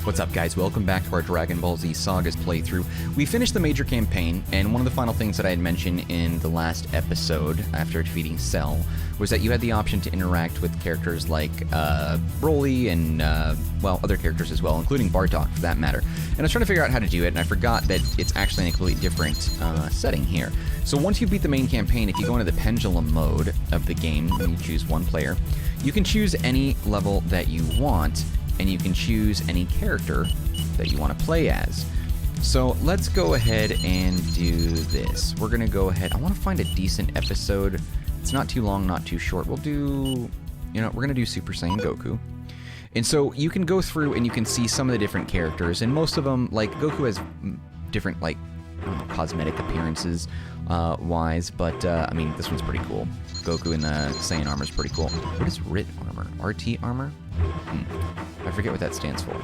What's up, guys? Welcome back to our Dragon Ball Z Sagas playthrough. We finished the major campaign, and one of the final things that I had mentioned in the last episode, after defeating Cell, was that you had the option to interact with characters like Broly and, well, other characters as well, including Bardock, for that matter. And I was trying to figure out how to do it, and I forgot that it's actually in a completely different setting here. So once you beat the main campaign, if you go into the pendulum mode of the game, and you choose one player, you can choose any level that you want, and you can choose any character that you want to play as. So let's go ahead and do this. We're going to go ahead. I want to find a decent episode. It's not too long, not too short. We'll do, you know, we're going to do Super Saiyan Goku. And so you can go through and you can see some of the different characters, and most of them, like Goku has different, like, I don't know, cosmetic appearances wise, but I mean, this one's pretty cool. Goku in the Saiyan armor is pretty cool. What is RT armor? RT armor? I forget what that stands for.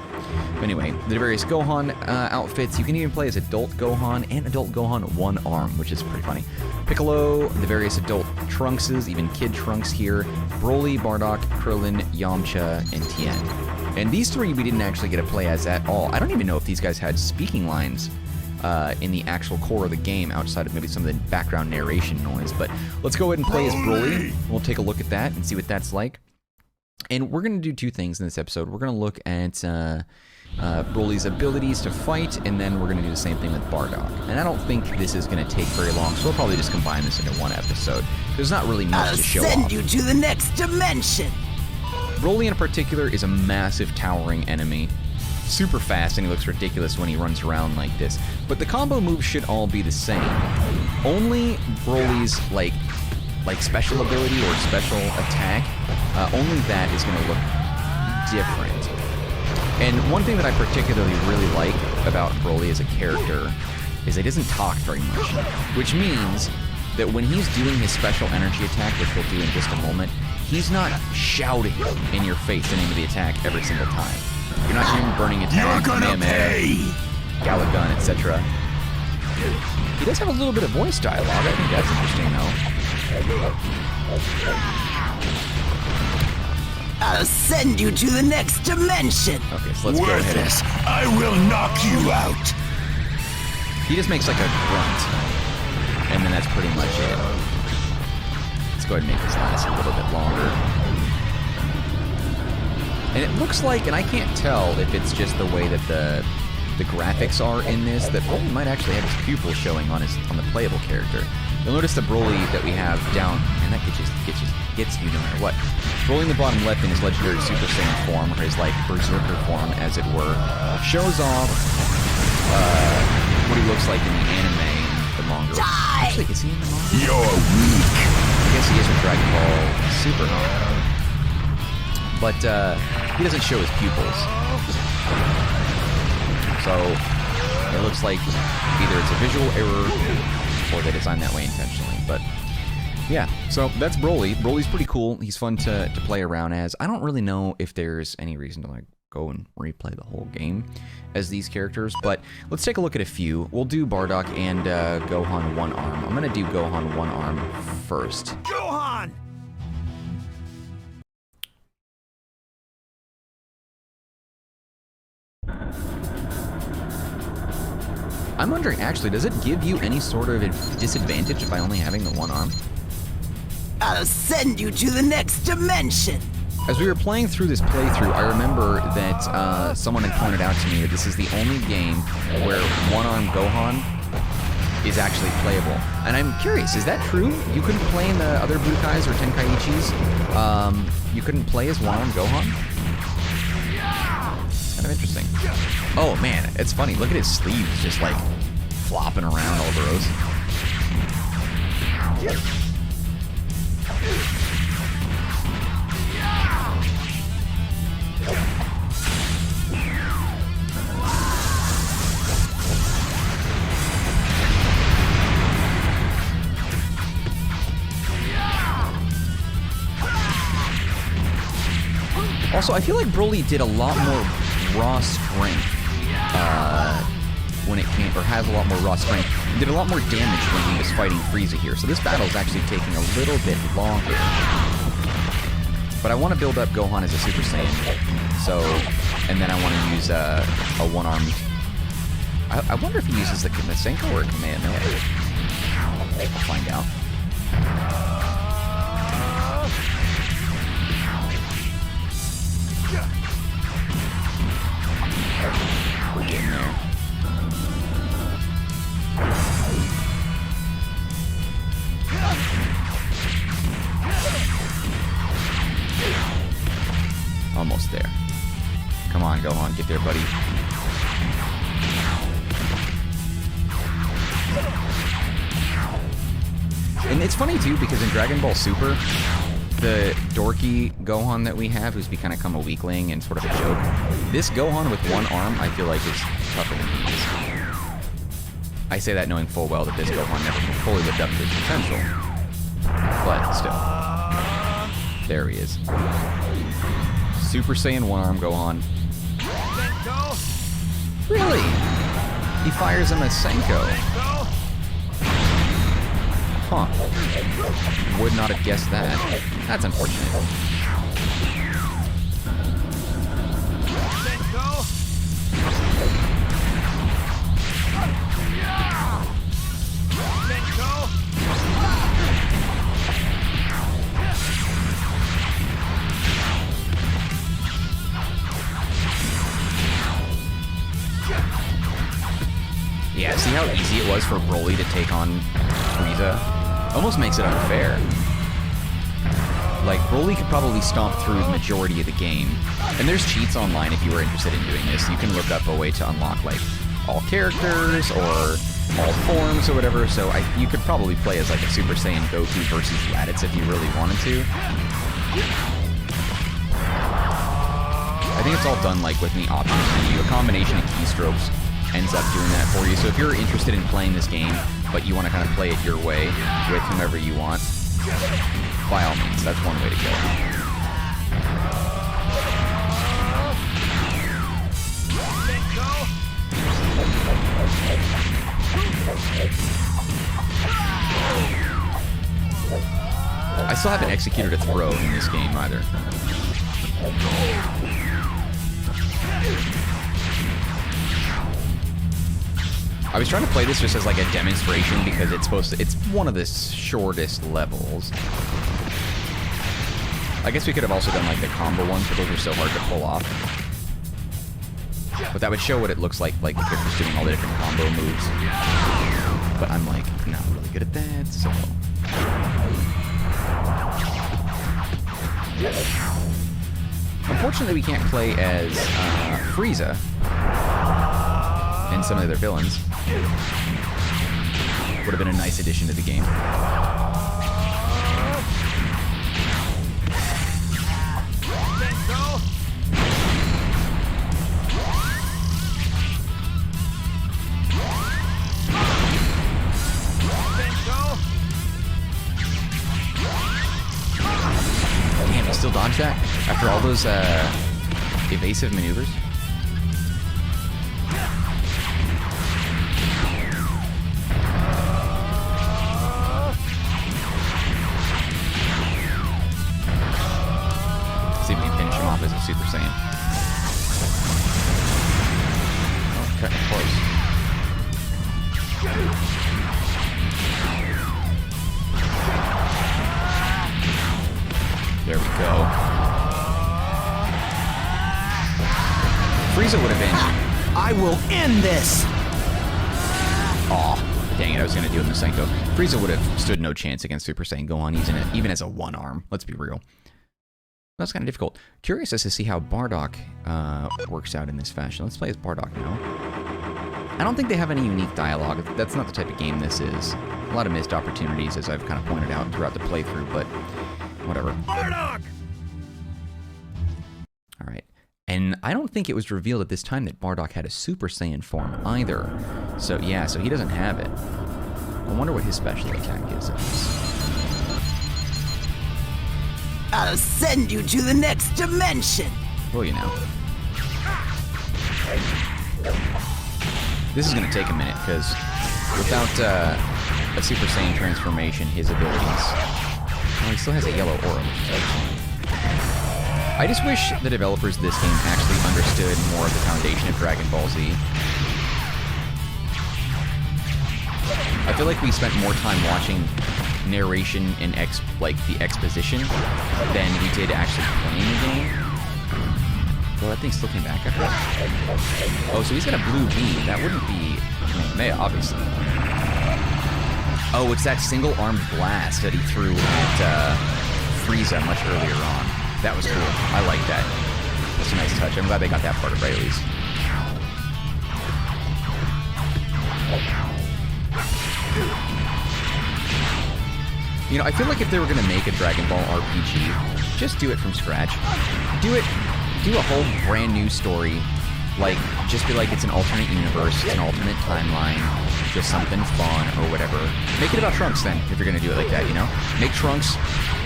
But anyway, the various Gohan outfits. You can even play as adult Gohan and adult Gohan one arm, which is pretty funny. Piccolo, the various adult Trunkses, even kid Trunks here. Broly, Bardock, Krillin, Yamcha, and Tien. And these three we didn't actually get to play as at all. I don't even know if these guys had speaking lines in the actual core of the game, outside of maybe some of the background narration noise. But let's go ahead and play as Broly. We'll take a look at that and see what that's like. And we're going to do two things in this episode. We're going to look at Broly's abilities to fight, and then we're going to do the same thing with Bardock. And I don't think this is going to take very long, so we'll probably just combine this into one episode. There's not really much to show off. I'll send you to the next dimension! Broly in particular is a massive towering enemy. Super fast, and he looks ridiculous when he runs around like this. But the combo moves should all be the same. Only Broly's, like special ability or special attack, only that is going to look different. And one thing that I particularly really like about Broly as a character is that he doesn't talk very much, which means that when he's doing his special energy attack, which we'll do in just a moment, he's not shouting in your face the name of the attack every single time. You're not hearing burning attack, Kamehameha, Galagun, etc. He does have a little bit of voice dialogue. I think that's interesting, though. I'll send you to the next dimension. Okay, so let's go ahead. Worthless! I will knock you out. He just makes like a grunt, and then that's pretty much it. Let's go ahead and make this last a little bit longer. And it looks like, and I can't tell if it's just the way that the graphics are in this, that Broly might actually have his pupils showing on the playable character. You'll notice the Broly that we have down, and that gets you no matter what. Broly in the bottom left in his legendary Super Saiyan form, or his like Berserker form, as it were, shows off what he looks like in the anime and the manga. Actually, is he in the manga? You're weak. I guess he is with Dragon Ball Super. But he doesn't show his pupils. So it looks like either it's a visual error or they designed that way intentionally. But yeah, so that's Broly. Broly's pretty cool. He's fun to play around as. I don't really know if there's any reason to like go and replay the whole game as these characters, but let's take a look at a few. We'll do Bardock and Gohan one arm. I'm gonna do Gohan one arm first. Gohan! I'm wondering, actually, does it give you any sort of disadvantage by only having the one arm? I'll send you to the next dimension. As we were playing through this playthrough, I remember that someone had pointed out to me that this is the only game where one-arm Gohan is actually playable. And I'm curious, is that true? You couldn't play in the other Budokais or Tenkaichis? You couldn't play as one-arm Gohan? Kind of interesting. Oh man, it's funny. Look at his sleeves just like flopping around all over us. Also, I feel like Broly did a lot more raw strength when it came, or has a lot more raw strength. He did a lot more damage when he was fighting Frieza here. So this battle is actually taking a little bit longer. But I want to build up Gohan as a Super Saiyan. So, and then I want to use a one-armed... I wonder if he uses the Senko or Kamehameha. We'll find out. We're getting there. Almost there. Come on, Gohan, get there, buddy. And it's funny, too, because in Dragon Ball Super, the dorky Gohan that we have, who's become a weakling and sort of a joke, this Gohan with one arm, I feel like, is tougher than he is. I say that knowing full well that this Gohan never fully lived up to his potential. But still. There he is. Super Saiyan one-arm Gohan. Really? He fires him as Senko. Huh. Would not have guessed that. That's unfortunate. Yeah, see how easy it was for Broly to take on Frieza? Almost makes it unfair. Like, Broly could probably stomp through the majority of the game. And there's cheats online if you were interested in doing this. You can look up a way to unlock, like, all characters or all forms or whatever. So you could probably play as, like, a Super Saiyan Goku versus Raditz if you really wanted to. I think it's all done, like, with the options menu. A combination of keystrokes ends up doing that for you. So if you're interested in playing this game, but you want to kind of play it your way with whomever you want, by all means, that's one way to go. I still haven't executed a throw in this game either. I was trying to play this just as like a demonstration because it's one of the shortest levels. I guess we could have also done like the combo ones, but those are so hard to pull off. But that would show what it looks like the character's doing all the different combo moves. But I'm like not really good at that, so. Unfortunately, we can't play as Frieza and some of the other villains. Would have been a nice addition to the game. Damn, he still dodged that after all those evasive maneuvers. See if we can finish him off as a Super Saiyan. Oh, cutting it close. There we go. Frieza would have been... I will end this! Aw, dang it, I was going to do it in the Senko. Frieza would have stood no chance against Super Saiyan Gohan, even as a one-arm. Let's be real. That's kind of difficult. Curious as to see how Bardock works out in this fashion. Let's play as Bardock now. I don't think they have any unique dialogue. That's not the type of game this is. A lot of missed opportunities, as I've kind of pointed out throughout the playthrough, but whatever. Bardock! Alright. And I don't think it was revealed at this time that Bardock had a Super Saiyan form either. So yeah, so he doesn't have it. I wonder what his special attack is. I'll send you to the next dimension! Well, you know. This is going to take a minute, because without a Super Saiyan transformation, his abilities... Oh, he still has a yellow aura, which is excellent. I just wish the developers of this game actually understood more of the foundation of Dragon Ball Z. I feel like we spent more time watching narration and the exposition than we did actually playing the game. Well, that thing still came back after that. Oh, so he's got a blue beam. That wouldn't be Maya, obviously. Oh, it's that single-armed blast that he threw at Frieza much earlier on. That was cool. I like that. That's a nice touch. I'm glad they got that part right at least. You know, I feel like if they were going to make a Dragon Ball RPG, just do it from scratch. Do a whole brand new story. Like, just be like, it's an alternate universe, it's an alternate timeline, just something fun or whatever. Make it about Trunks then, if you're going to do it like that, you know? Make Trunks,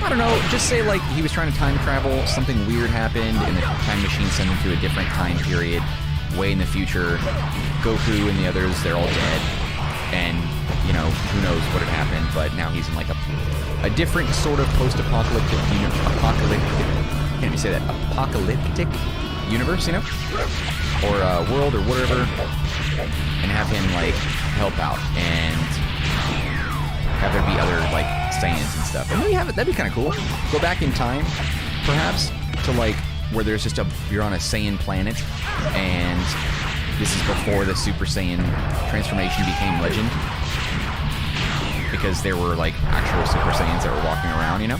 I don't know, just say like he was trying to time travel, something weird happened, and the time machine sent him to a different time period, way in the future. Goku and the others, they're all dead. And, you know, who knows what had happened, but now he's in like a different sort of post-apocalyptic can't even say that, apocalyptic universe, you know? Or world or whatever, and have him like help out and have there be other like Saiyans and stuff. And maybe have it, that'd be kind of cool. Go back in time, perhaps, to like where there's just you're on a Saiyan planet, and this is before the Super Saiyan transformation became legend, because there were like actual Super Saiyans that were walking around, you know?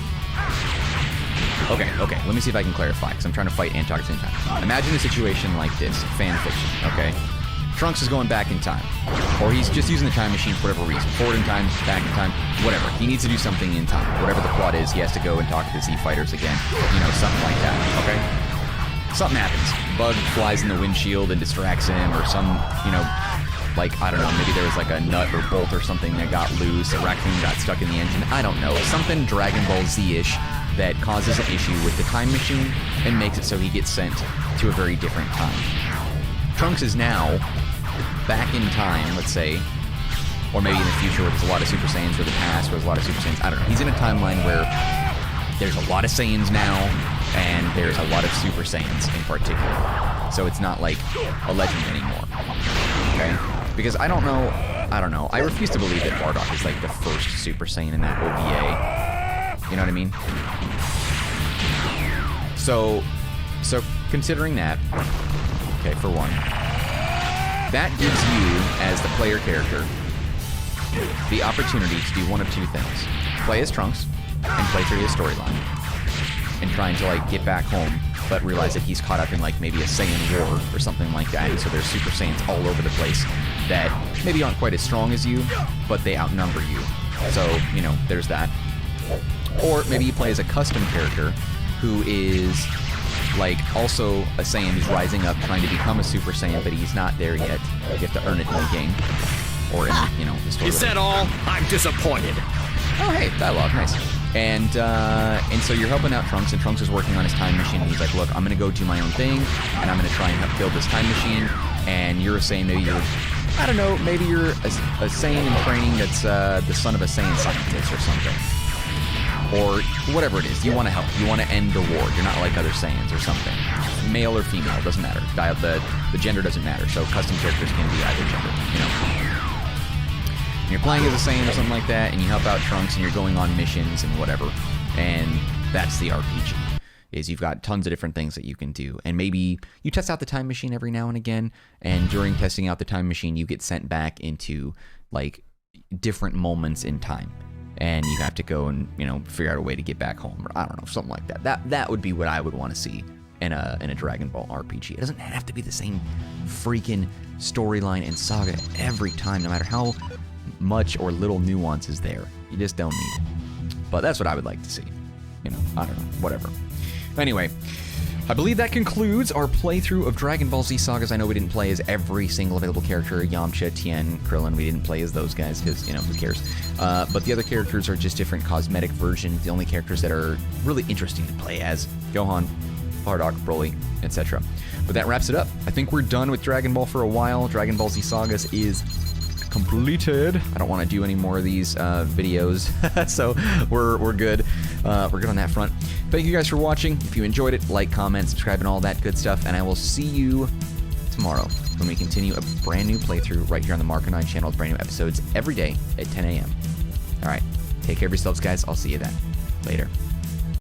Okay, let me see if I can clarify, because I'm trying to fight and talk at the same time. Imagine a situation like this, fan fiction, okay? Trunks is going back in time, or he's just using the time machine for whatever reason. Forward in time, back in time, whatever. He needs to do something in time. Whatever the plot is, he has to go and talk to the Z Fighters again. You know, something like that, okay? Something happens. Bug flies in the windshield and distracts him, or some, you know, like, I don't know, maybe there was like a nut or bolt or something that got loose, a raccoon got stuck in the engine, I don't know. Something Dragon Ball Z-ish that causes an issue with the time machine and makes it so he gets sent to a very different time. Trunks is now back in time, let's say, or maybe in the future where there's a lot of Super Saiyans, or the past where there's a lot of Super Saiyans, I don't know. He's in a timeline where there's a lot of Saiyans now, and there's a lot of Super Saiyans in particular. So it's not like a legend anymore, okay? Because I don't know, I refuse to believe that Bardock is like the first Super Saiyan in that OVA. You know what I mean? So considering that, okay, for one, that gives you, as the player character, the opportunity to do one of two things. Play as Trunks, and play through his storyline, and trying to, like, get back home, but realize that he's caught up in, like, maybe a Saiyan war or something like that, and so there's Super Saiyans all over the place that maybe aren't quite as strong as you, but they outnumber you. So, you know, there's that. Or maybe you play as a custom character who is, like, also a Saiyan who's rising up, trying to become a Super Saiyan, but he's not there yet. You have to earn it in the game. Or in, you know, the story. You said all? I'm disappointed. Oh, hey, dialogue, nice. And so you're helping out Trunks, and Trunks is working on his time machine, and he's like, look, I'm gonna go do my own thing, and I'm gonna try and help build this time machine, and you're saying maybe you're, I don't know, maybe you're a Saiyan in training that's the son of a Saiyan scientist or something. Or whatever it is, you want to help, you want to end the war, you're not like other Saiyans or something. Male or female, doesn't matter. The gender doesn't matter, so custom characters can be either gender, you know. And you're playing as a Saiyan or something like that, and you help out Trunks, and you're going on missions and whatever. And that's the RPG, is you've got tons of different things that you can do. And maybe you test out the time machine every now and again, and during testing out the time machine, you get sent back into, like, different moments in time. And you have to go and, you know, figure out a way to get back home, or I don't know, something like that. That would be what I would want to see in a Dragon Ball RPG. It doesn't have to be the same freaking storyline and saga every time, no matter how much or little nuance is there. You just don't need it. But that's what I would like to see. You know, I don't know, whatever. Anyway, I believe that concludes our playthrough of Dragon Ball Z Sagas. I know we didn't play as every single available character, Yamcha, Tien, Krillin. We didn't play as those guys because, you know, who cares? But the other characters are just different cosmetic versions. The only characters that are really interesting to play as: Gohan, Bardock, Broly, etc. But that wraps it up. I think we're done with Dragon Ball for a while. Dragon Ball Z Sagas is completed. I don't want to do any more of these videos, so we're good. We're good on that front. Thank you guys for watching. If you enjoyed it, like, comment, subscribe, and all that good stuff. And I will see you tomorrow when we continue a brand new playthrough right here on the Marcanine channel with brand new episodes every day at 10 a.m. All right. Take care of yourselves, guys. I'll see you then. Later.